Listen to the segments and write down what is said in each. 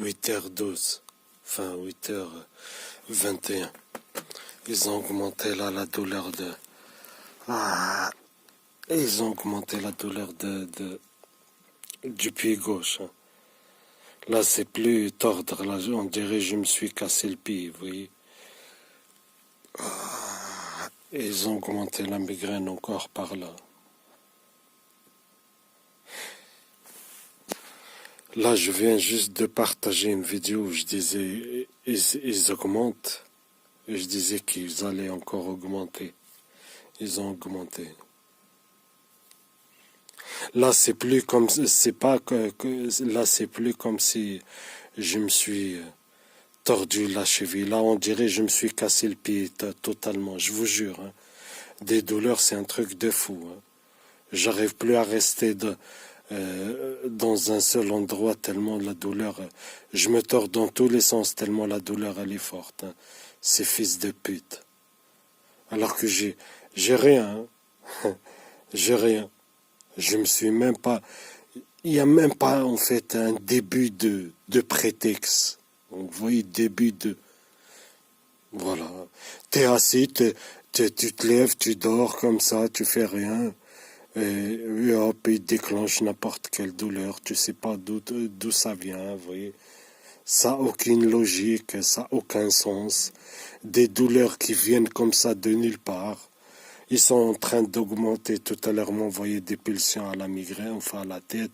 8h12, enfin 8h21. Ils ont augmenté là la douleur de... Ah, ils ont augmenté la douleur du pied gauche. Hein. Là, c'est plus tordre. Là, on dirait que je me suis cassé le pied, vous voyez. Ah, ils ont augmenté la migraine encore par là. Là, je viens juste de partager une vidéo où je disais, ils augmentent. Et je disais qu'ils allaient encore augmenter. Ils ont augmenté. Là, c'est plus comme, c'est pas là, c'est plus comme si je me suis tordu la cheville. Là, on dirait que je me suis cassé le pied totalement. Je vous jure. Hein. Des douleurs, c'est un truc de fou. Hein. J'arrive plus à rester dans un seul endroit tellement la douleur. Je me tords dans tous les sens tellement la douleur elle est forte. Hein. Ces fils de pute. Alors que j'ai rien. Hein. J'ai rien. Je me suis même pas. Il n'y a même pas en fait un début de prétexte. Donc, vous voyez, début de. Voilà. T'es assis, tu te lèves, tu dors comme ça, tu fais rien. Et hop, il déclenche n'importe quelle douleur. Tu sais pas d'où ça vient, vous voyez. Ça n'a aucune logique, ça n'a aucun sens. Des douleurs qui viennent comme ça de nulle part. Ils sont en train d'augmenter. Tout à l'heure, m'envoyer des pulsions à la migraine, enfin à la tête,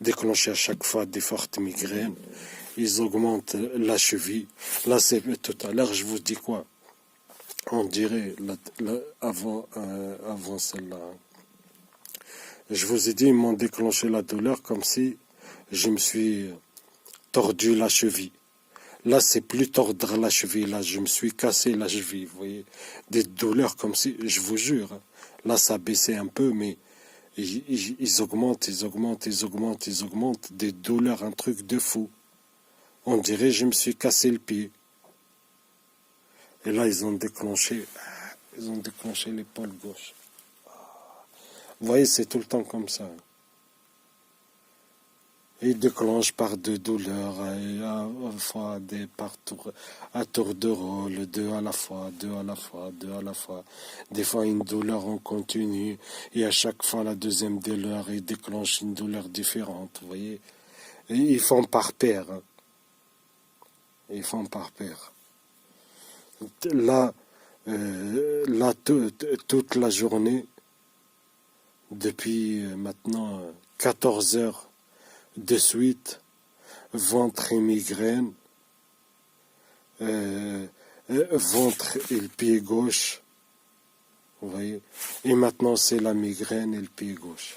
déclencher à chaque fois des fortes migraines. Ils augmentent la cheville. Là, c'est tout à l'heure, je vous dis quoi? On dirait avant celle-là. Je vous ai dit, ils m'ont déclenché la douleur comme si je me suis tordu la cheville. Là, c'est plus tordre la cheville. Là, je me suis cassé la cheville. Vous voyez, des douleurs comme si, je vous jure. Hein. Là, ça baissait un peu, mais ils augmentent, ils augmentent, ils augmentent, ils augmentent. Des douleurs, un truc de fou. On dirait que je me suis cassé le pied. Et là, ils ont déclenché l'épaule gauche. Vous voyez, c'est tout le temps comme ça. Il déclenche par deux douleurs, et à la fois à tour de rôle, deux à la fois, deux à la fois, deux à la fois. Des fois une douleur en continu, et à chaque fois la deuxième douleur, il déclenche une douleur différente, vous voyez. Et ils font par paire. Hein. Ils font par paire. Là, toute la journée, depuis maintenant 14 heures de suite, ventre et migraine, ventre et le pied gauche, vous voyez, et maintenant c'est la migraine et le pied gauche.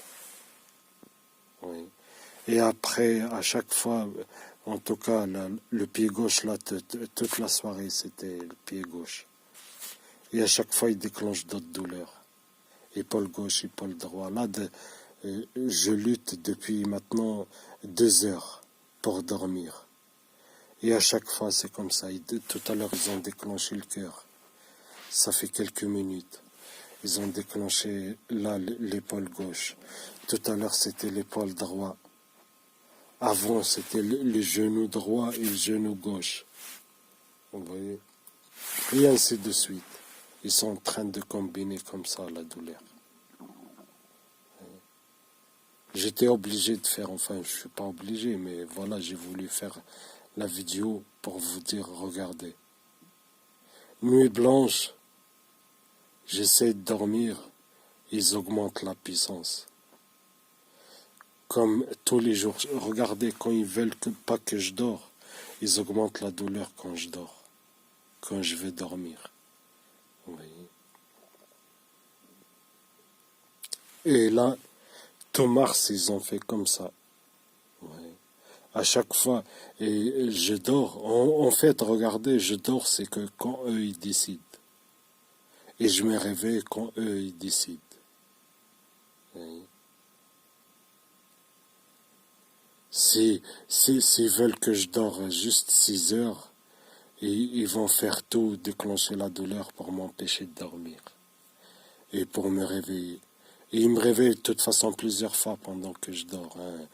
Oui. Et après, à chaque fois, en tout cas, le pied gauche, là, toute la soirée, c'était le pied gauche. Et à chaque fois, il déclenche d'autres douleurs. Épaule gauche, épaule droite. Là, je lutte depuis maintenant 2 heures pour dormir. Et à chaque fois, c'est comme ça. Tout à l'heure, ils ont déclenché le cœur. Ça fait quelques minutes. Ils ont déclenché là l'épaule gauche. Tout à l'heure, c'était l'épaule droite. Avant, c'était le genou droit et le genou gauche. Vous voyez? Et ainsi de suite. Ils sont en train de combiner comme ça la douleur. J'étais obligé de faire, enfin, je ne suis pas obligé, mais voilà, j'ai voulu faire la vidéo pour vous dire, regardez. Nuit blanche, j'essaie de dormir, ils augmentent la puissance. Comme tous les jours, regardez, quand ils veulent pas que je dors, ils augmentent la douleur quand je dors, quand je vais dormir. Vous voyez. Et là, tout mars, ils ont fait comme ça. Ouais. À chaque fois, et je dors. En fait, regardez, je dors, c'est que quand eux, ils décident. Et je me réveille quand eux, ils décident. Ouais. S'ils veulent que je dors juste 6 heures, ils vont faire tout, déclencher la douleur pour m'empêcher de dormir. Et pour me réveiller. Et il me réveille de toute façon plusieurs fois pendant que je dors. Hein.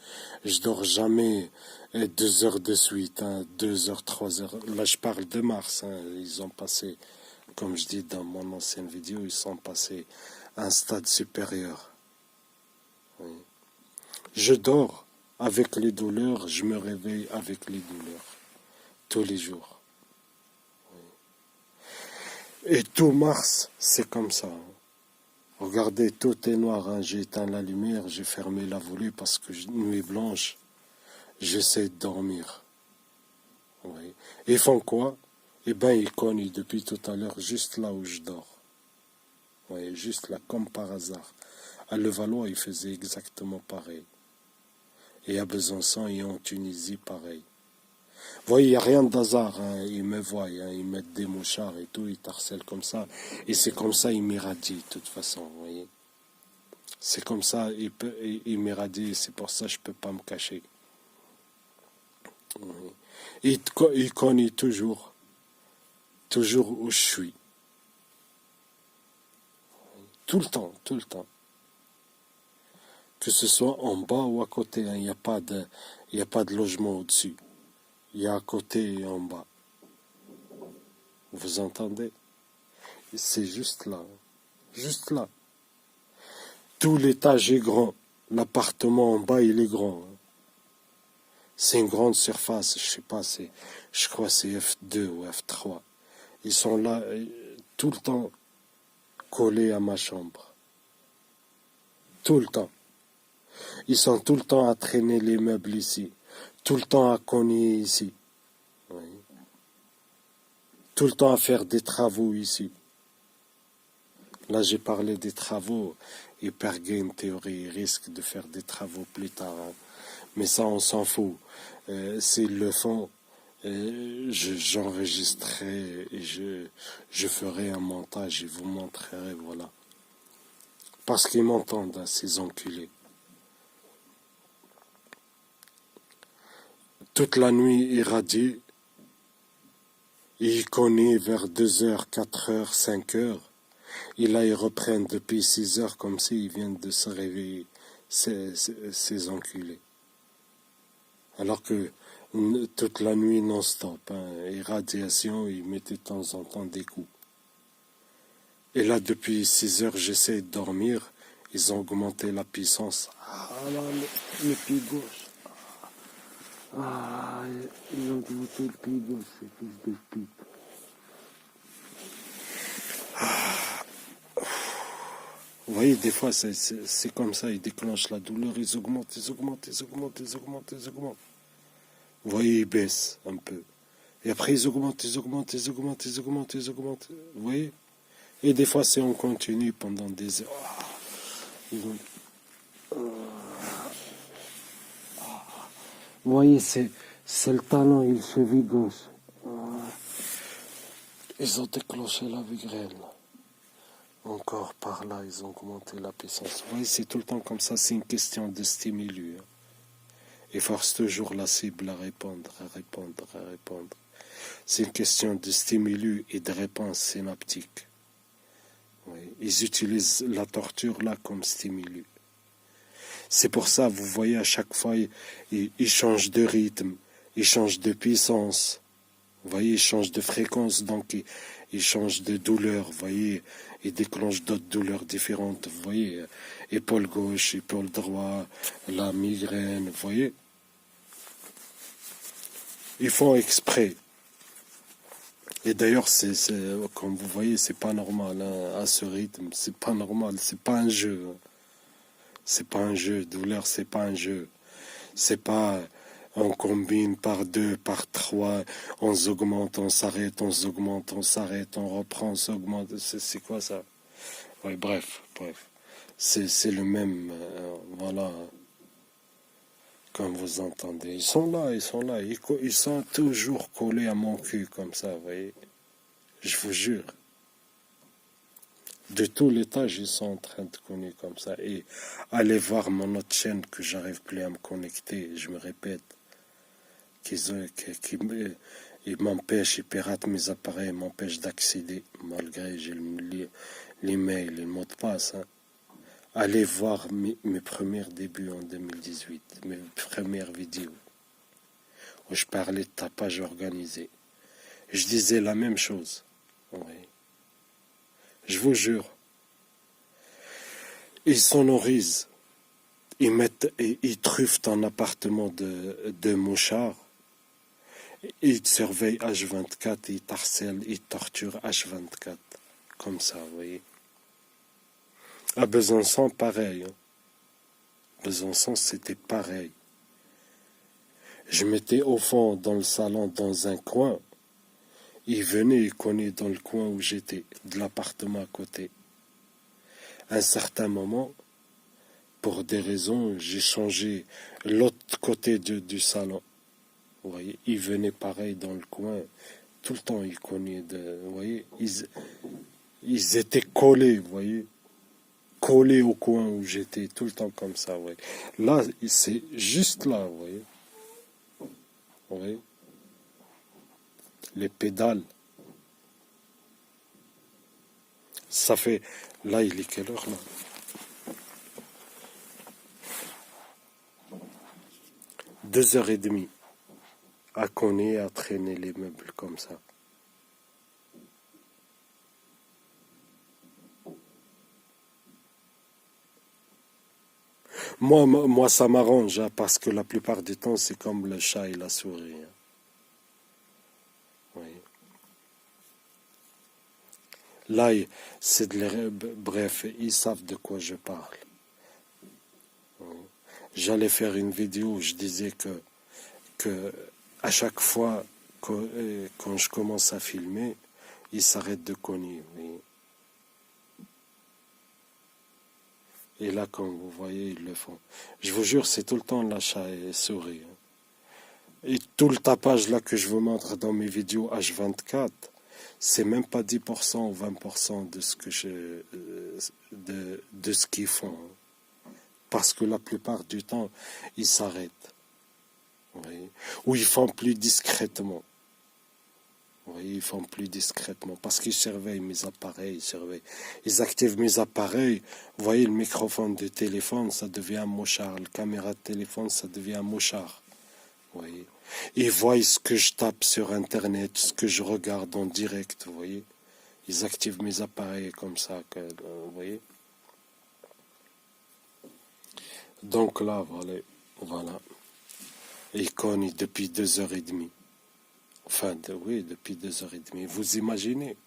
Je dors jamais Et 2 heures de suite, hein, 2 heures, 3 heures. Là, je parle de mars. Hein, ils ont passé, comme je dis dans mon ancienne vidéo, ils sont passés à un stade supérieur. Oui. Je dors avec les douleurs, je me réveille avec les douleurs. Tous les jours. Et tout mars, c'est comme ça. Hein. Regardez, tout est noir. Hein. J'ai éteint la lumière, j'ai fermé la volée parce que nuit blanche, j'essaie de dormir. Oui. Ils font quoi? Eh bien, ils cognent depuis tout à l'heure, juste là où je dors. Oui, juste là, comme par hasard. À Levallois, ils faisaient exactement pareil. Et à Besançon et en Tunisie, pareil. Vous voyez, il n'y a rien de hasard. Hein. Ils me voient, hein. Ils mettent des mouchards et tout, ils t'harcèlent comme ça. Et c'est comme ça, ils m'irradient, de toute façon, vous voyez. C'est comme ça, ils m'irradient, c'est pour ça que je ne peux pas me cacher. Oui. Ils connaissent toujours où je suis. Tout le temps, tout le temps. Que ce soit en bas ou à côté, hein. Il n'y a pas de logement au-dessus. Il y a à côté et en bas. Vous entendez? C'est juste là. Juste là. Tout l'étage est grand. L'appartement en bas, il est grand. C'est une grande surface. Je sais pas, je crois que c'est F2 ou F3. Ils sont là tout le temps collés à ma chambre. Tout le temps. Ils sont tout le temps à traîner les meubles ici. Tout le temps à cogner ici. Oui. Tout le temps à faire des travaux ici. Là, j'ai parlé des travaux. Hyper Game Theory, il risque de faire des travaux plus tard. Hein. Mais ça, on s'en fout. S'ils le font, j'enregistrerai et je ferai un montage et vous montrerai, voilà. Parce qu'ils m'entendent, hein, ces enculés. Toute la nuit irradié, ils connaissent vers 2 heures, 4 heures, 5 heures. Et là, ils reprennent depuis 6 heures comme s'ils viennent de se réveiller, ces enculés. Alors que toute la nuit non-stop, hein, irradiation, ils mettaient de temps en temps des coups. Et là, depuis 6 heures, j'essaie de dormir. Ils ont augmenté la puissance. Ah là, le pied gauche. Ah, ils ont augmenté le pied gauche, ces fils de pute. Vous voyez, des fois, c'est comme ça, ils déclenchent la douleur, ils augmentent, ils augmentent, ils augmentent, ils augmentent, ils augmentent. Vous voyez, ils baissent un peu. Et après, ils augmentent, ils augmentent, ils augmentent, ils augmentent, ils augmentent. Vous voyez? Et des fois, c'est en continu pendant des heures. Vous voyez, c'est le talon et le cheville gauche. Ils ont déclenché la migraine. Encore par là, ils ont augmenté la puissance. Vous voyez, c'est tout le temps comme ça, c'est une question de stimulus. Hein. Et force toujours la cible à répondre, à répondre, à répondre. C'est une question de stimulus et de réponse synaptique. Oui. Ils utilisent la torture là comme stimulus. C'est pour ça, vous voyez, à chaque fois, ils changent de rythme, ils changent de puissance. Vous voyez, ils changent de fréquence, donc ils changent de douleur. Vous voyez, ils déclenchent d'autres douleurs différentes. Vous voyez, épaule gauche, épaule droite, la migraine, vous voyez. Ils font exprès. Et d'ailleurs, comme vous voyez, c'est pas normal, hein, à ce rythme. C'est pas normal, c'est pas un jeu. Hein. C'est pas un jeu. Douleur, c'est pas un jeu. C'est pas... On combine par 2, par 3, on augmente, on s'arrête, on augmente, on s'arrête, on reprend, on s'augmente. C'est quoi ça? Oui, bref. C'est le même, voilà, comme vous entendez. Ils sont là, ils sont toujours collés à mon cul comme ça, vous voyez. Je vous jure. De tout l'étage, ils sont en train de cogner comme ça. Et allez voir mon autre chaîne que j'arrive plus à me connecter, je me répète. Ils m'empêchent, ils piratent mes appareils, ils m'empêchent d'accéder, malgré j'ai l'email, le mot de passe. Hein. Allez voir mes premiers débuts en 2018, mes premières vidéos. où je parlais de tapage organisé. Je disais la même chose. Oui. Je vous jure. Ils sonorisent. Ils truffent ton appartement de mouchards. Ils te surveillent H24, ils t'harcèlent, ils torturent H24. Comme ça, vous voyez. À Besançon, pareil. Hein. Besançon, c'était pareil. Je mettais au fond dans le salon, dans un coin. Ils venaient, ils connaissaient dans le coin où j'étais, de l'appartement à côté. À un certain moment, pour des raisons, j'ai changé l'autre côté du salon. Vous voyez, ils venaient pareil dans le coin. Tout le temps, ils connaissaient. Vous voyez, ils étaient collés, vous voyez. Collés au coin où j'étais, tout le temps comme ça, vous voyez. Là, c'est juste là, vous voyez. Vous voyez. Les pédales. Ça fait... Là, il est quelle heure, là? 2h30 à cogner, à traîner les meubles comme ça. Moi ça m'arrange, hein, parce que la plupart du temps, c'est comme le chat et la souris. Hein. Oui. Là, c'est bref, ils savent de quoi je parle. Oui. J'allais faire une vidéo où je disais que à chaque fois quand je commence à filmer, ils s'arrêtent de cogner. Oui. Et là, comme vous voyez, ils le font. Je vous jure, c'est tout le temps la chat et souris. Hein. Et tout le tapage là que je vous montre dans mes vidéos H24, c'est même pas 10% ou 20% de ce que de ce qu'ils font. Hein. Parce que la plupart du temps, ils s'arrêtent. Oui. Ou ils font plus discrètement. Oui, ils font plus discrètement. Parce qu'ils surveillent mes appareils. Ils activent mes appareils. Vous voyez, le microphone de téléphone, ça devient un mouchard. La caméra de téléphone, ça devient un mouchard. Vous voyez. Ils voient ce que je tape sur Internet, ce que je regarde en direct. Vous voyez. Ils activent mes appareils comme ça. Vous voyez. Donc là, voilà. Ils cognent depuis 2h30. Enfin, oui, depuis 2h30. Vous imaginez?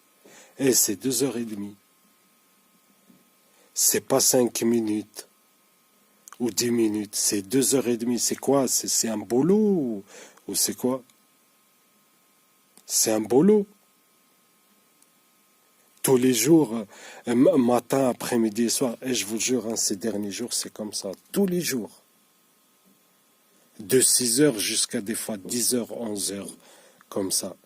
Et c'est 2h30. C'est pas 5 minutes ou 10 minutes. C'est 2h30. C'est quoi? C'est un boulot ou c'est quoi? C'est un boulot. Tous les jours, matin, après-midi et soir. Et je vous jure, hein, ces derniers jours, c'est comme ça. Tous les jours. De 6h jusqu'à des fois 10h, 11h. Comme ça.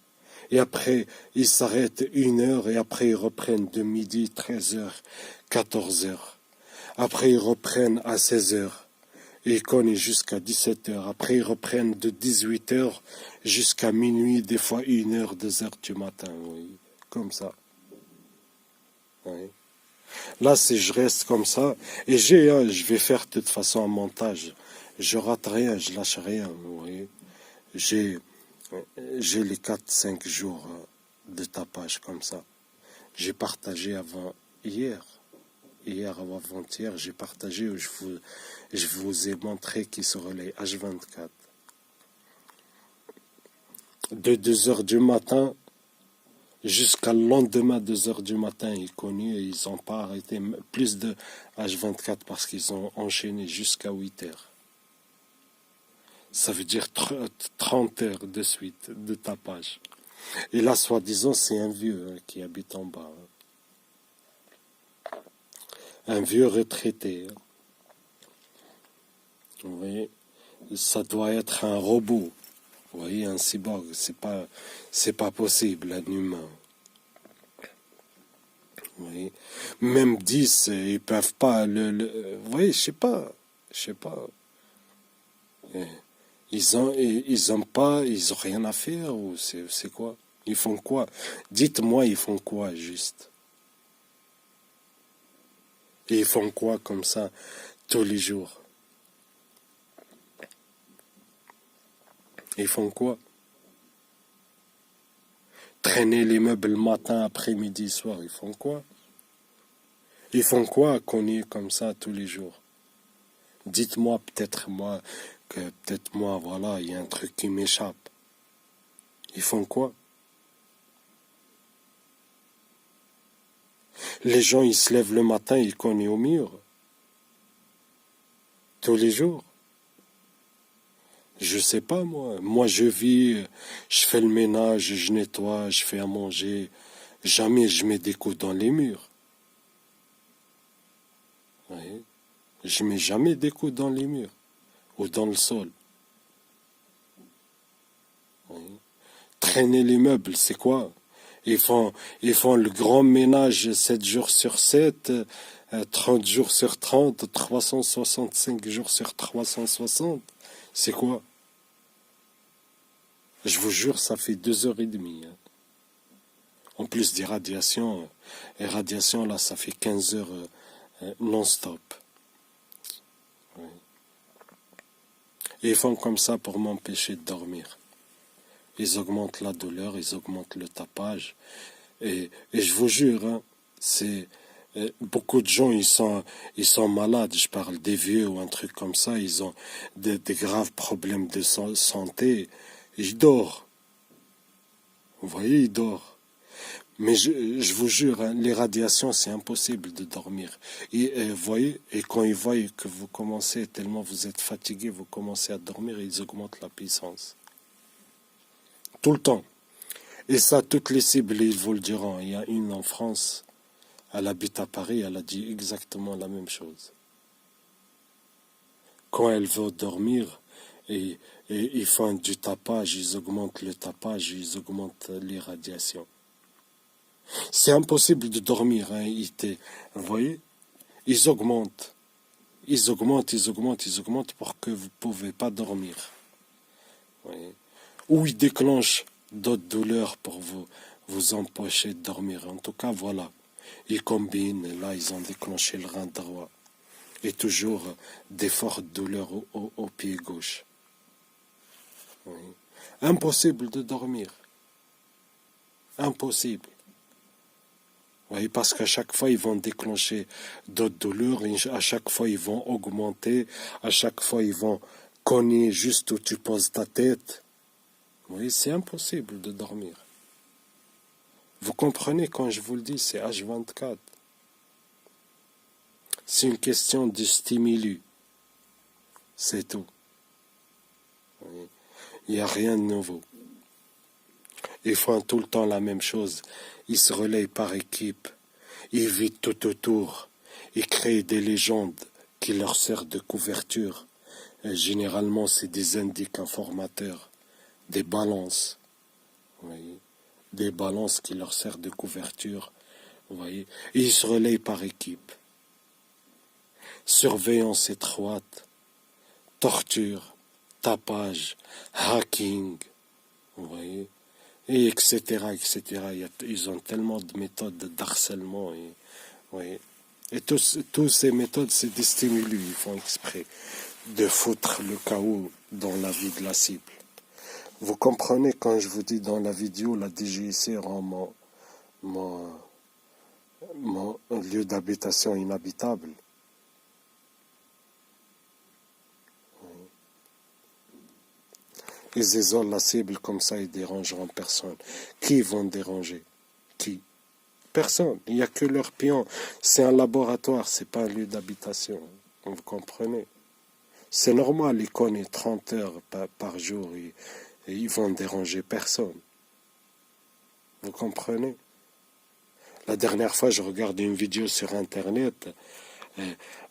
Et après, ils s'arrêtent 1h et après ils reprennent de midi, 13h, 14h. Après ils reprennent à 16h. Et ils cognent jusqu'à 17h. Après ils reprennent de 18h jusqu'à minuit, des fois 1h, 2h du matin. Oui. Comme ça. Oui. Là, si je reste comme ça, et je vais faire de toute façon un montage. Je rate rien, je lâche rien. Vous voyez. J'ai les 4-5 jours de tapage comme ça. J'ai partagé hier ou avant-hier, j'ai partagé où je vous ai montré qui seraient les H24. De 2h du matin jusqu'à le lendemain, 2h du matin, ils connus et ils n'ont pas arrêté plus de H24 parce qu'ils ont enchaîné jusqu'à 8h. Ça veut dire 30 heures de suite de tapage. Et là, soi-disant, c'est un vieux hein, qui habite en bas. Hein. Un vieux retraité. Hein. Vous voyez, ça doit être un robot. Vous voyez, un cyborg, c'est pas possible, un humain. Vous voyez, même 10, ils peuvent pas vous voyez, je sais pas. Ils ont rien à faire ou c'est quoi? Ils font quoi? Dites-moi, ils font quoi juste? Et ils font quoi comme ça tous les jours? Ils font quoi? Traîner les meubles matin, après-midi, soir, ils font quoi? Ils font quoi qu'on est comme ça tous les jours? Dites-moi, peut-être moi, voilà, il y a un truc qui m'échappe. Ils font quoi? Les gens, ils se lèvent le matin, ils cognent au mur. Tous les jours. Je sais pas, moi. Moi, je vis, je fais le ménage, je nettoie, je fais à manger. Jamais je mets des coups dans les murs. Oui. Je mets jamais des coups dans les murs ou dans le sol. Oui. Traîner les meubles, c'est quoi? Ils font, ils font le grand ménage 7 jours sur 7, 30 jours sur 30, 365 jours sur 360. C'est quoi? Je vous jure, ça fait 2 heures et demie. Hein. En plus des radiations, les radiations, là, ça fait 15 heures non-stop. Oui. Et ils font comme ça pour m'empêcher de dormir. Ils augmentent la douleur, ils augmentent le tapage. Et je vous jure, hein, c'est beaucoup de gens, ils sont malades. Je parle des vieux ou un truc comme ça. Ils ont des graves problèmes de santé. Ils dorment. Vous voyez, ils dorment. Mais je vous jure, hein, les radiations, c'est impossible de dormir. Et vous voyez, et quand ils voient que vous commencez, tellement vous êtes fatigué, vous commencez à dormir, ils augmentent la puissance. Tout le temps. Et ça, toutes les cibles, ils vous le diront. Il y a une en France, elle habite à Paris, elle a dit exactement la même chose. Quand elle veut dormir, et ils font du tapage, ils augmentent le tapage, ils augmentent les radiations. C'est impossible de dormir, hein, vous voyez, ils augmentent, ils augmentent, ils augmentent, ils augmentent pour que vous ne pouvez pas dormir. Vous voyez. Ou ils déclenchent d'autres douleurs pour vous empêcher de dormir. En tout cas, voilà. Ils combinent, et là, ils ont déclenché le rein droit. Et toujours des fortes douleurs au pied gauche. Oui. Impossible de dormir. Impossible. Oui, parce qu'à chaque fois, ils vont déclencher d'autres douleurs, et à chaque fois, ils vont augmenter, à chaque fois, ils vont cogner juste où tu poses ta tête. Oui, c'est impossible de dormir. Vous comprenez quand je vous le dis, c'est H24. C'est une question de stimuli. C'est tout. Oui. Il n'y a rien de nouveau. Ils font tout le temps la même chose. Ils se relayent par équipe. Ils vivent tout autour. Ils créent des légendes qui leur servent de couverture. Et généralement, c'est des indices informateurs, des balances. Vous voyez, des balances qui leur servent de couverture. Vous voyez, et ils se relayent par équipe. Surveillance étroite, torture, tapage, hacking. Vous voyez, et etc., etc. Ils ont tellement de méthodes d'harcèlement. Oui. Et tous ces méthodes, c'est des stimuli. Ils font exprès de foutre le chaos dans la vie de la cible. Vous comprenez quand je vous dis dans la vidéo, la DGIC rend mon lieu d'habitation inhabitable. Ils isolent la cible comme ça, ils dérangeront personne. Qui vont déranger? Qui? Personne. Il n'y a que leur pion. C'est un laboratoire, c'est pas un lieu d'habitation. Vous comprenez? C'est normal, ils connaissent 30 heures par jour et ils vont déranger personne. Vous comprenez? La dernière fois, je regardais une vidéo sur Internet.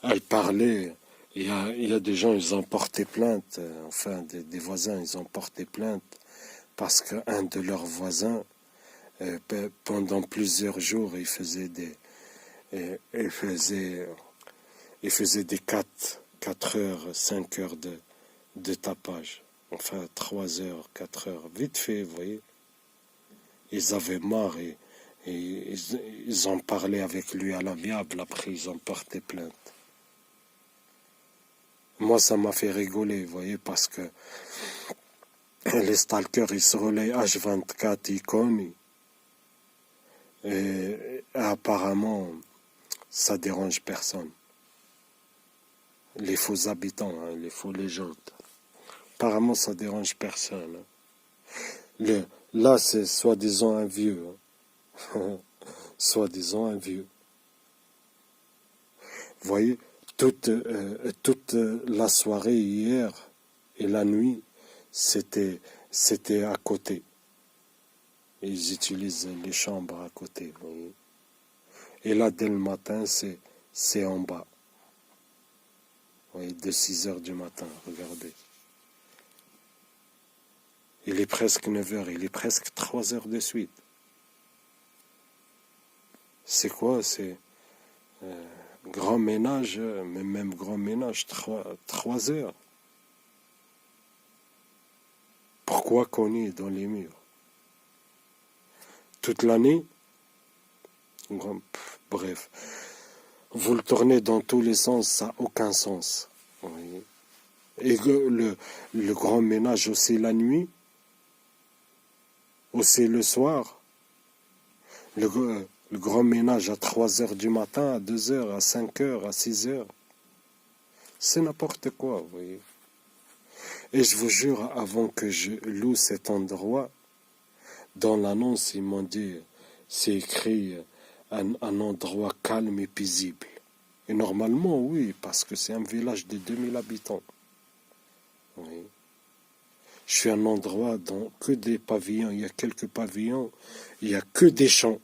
Elle parlait. Il y a des gens, ils ont porté plainte. Enfin, des voisins, ils ont porté plainte parce qu'un de leurs voisins, pendant plusieurs jours, il faisait des 4 heures, 5 heures de tapage. Enfin, 3 heures, 4 heures. Vite fait, vous voyez. Ils avaient marre et ils ont parlé avec lui à l'amiable. Après, ils ont porté plainte. Moi, ça m'a fait rigoler, vous voyez, parce que Les stalkers, ils se relaient H24, ils connaissent. Et apparemment, ça dérange personne. Les faux habitants, hein, les faux légendes. Apparemment, ça dérange personne. Là, c'est soi-disant un vieux. Hein. Soi-disant un vieux. Vous voyez, toute la soirée hier et la nuit, c'était à côté. Ils utilisent les chambres à côté, vous voyez. Et là, dès le matin, c'est en bas. Vous voyez, de 6 heures du matin, regardez. Il est presque 9 heures, il est presque 3 heures de suite. C'est quoi? C'est grand ménage, mais même grand ménage, 3 heures. Pourquoi cogner dans les murs? Toute l'année? Bref. Vous le tournez dans tous les sens, ça n'a aucun sens. Oui. Et le grand ménage aussi la nuit, aussi le soir. Le grand ménage à 3 heures du matin, à 2 heures, à 5 heures, à 6 heures. C'est n'importe quoi, vous voyez. Et je vous jure, avant que je loue cet endroit, dans l'annonce, ils m'ont dit, c'est écrit un endroit calme et paisible. Et normalement, oui, parce que c'est un village de 2000 habitants. Oui. Je suis un endroit dans que des pavillons. Il y a quelques pavillons. Il n'y a que des champs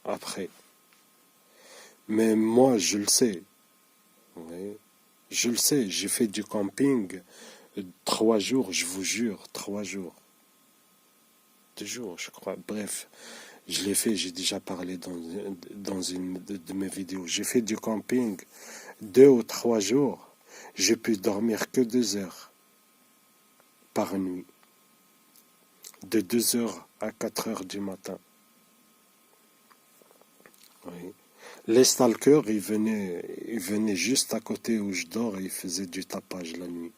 après. Mais moi, je le sais. Oui. Je le sais. J'ai fait du camping 3 jours, je vous jure, 3 jours. 2 jours, je crois. Bref, je l'ai fait. J'ai déjà parlé dans une de mes vidéos. J'ai fait du camping 2 ou 3 jours. J'ai pu dormir que 2 heures par nuit. De 2 heures à 4 heures du matin. Oui. Les stalkers, ils venaient juste à côté où je dors et ils faisaient du tapage la nuit.